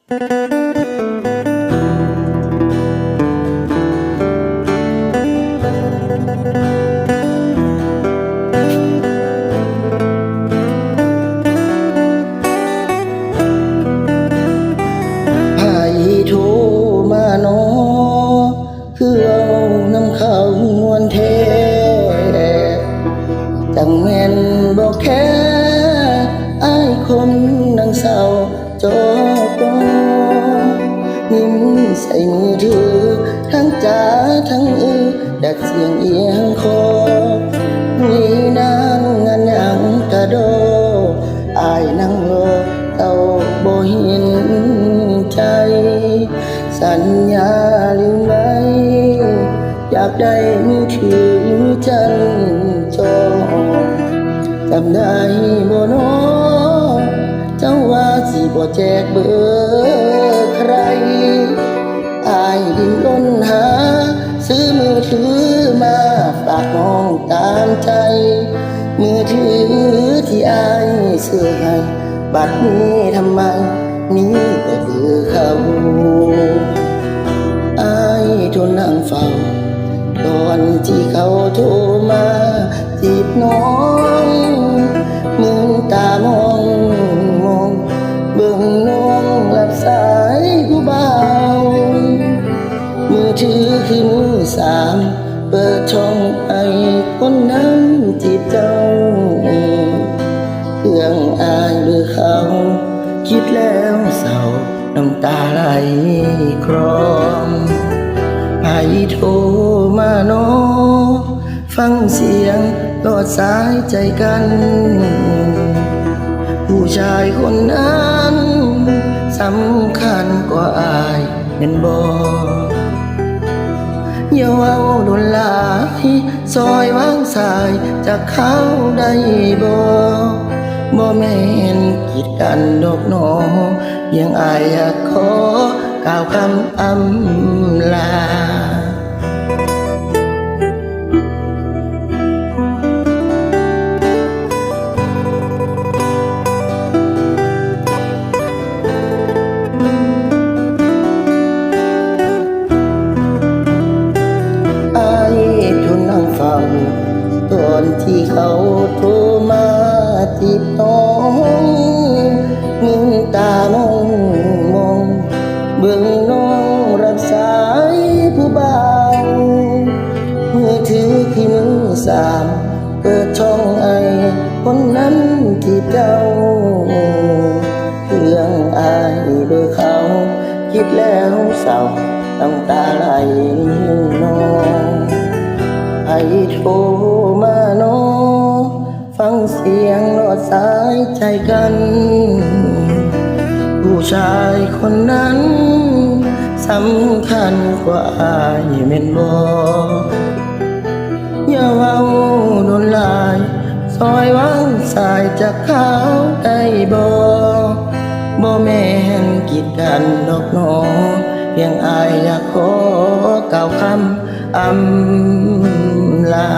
โทรมาโนคือเอาน้ำเขามวนเทจังแม่นบอกแค่อ้ายคนนังเศร้าจอกนิ่มใส่มือถือทั้งจ๋าทั้งดัดเสียงเอียงคอมีนางงานยังกระโดอ้ายนั่งรอเต้าบ่เห็นใจสัญญาลืมไว้อยากได้มือถือจันจอจำได้บ่น้อเจ้าว่าสิบ่แจกเบอร์ใครอายดิ้นรนหาซื้อมือถือมาฝากน้องตามใจมือถือที่อายซื้อให้บัดนี้ทำไมมีแต่เบอร์เขาอายทนนั่งเฝ้าตอนที่เขาโทรมาจีบน้องมือตามองเบิ่งน้องรับสายผู้บ่าวมือถือคือมือสามเปิดช่องไอคนนั้นจีบเจ้าเครื่องอายเบอร์เขาคิดแล้วเศร้าน้ำตาไหลคลอให้โทรมาโนฟังเสียงลอดสายใจกันผู้ชายคนนั้นสำคัญกว่าอายเป็นบ่อย่าเอาโดนลายซอยวางสายจากเขาได้บ่แม่นกีดกันดอกหนอยังอายอยากขอกล่าวคำอำลาอายทนนั่งฟังตอนที่เขาโทรมาจีบน้องมือตามองเบิ่งน้องรับสายผู้บ่าวมือถือคือมือสามเปิดช่องไอคนนั้นที่เจ้าเครื่องอายเบอร์เขาคิดแล้วเศร้าน้ำตาไหลน้องให้โทรมาโนฟังเสียงลอดสายใจกันผู้ชายคนนั้นสำคัญกว่าอายแม่นบ่อย่าเว้าโดนลายซอยวางสายจากเขาได้บ่แม่นกีดกันดอกหนอเพียงอายอยากขอกล่าวคำอำลา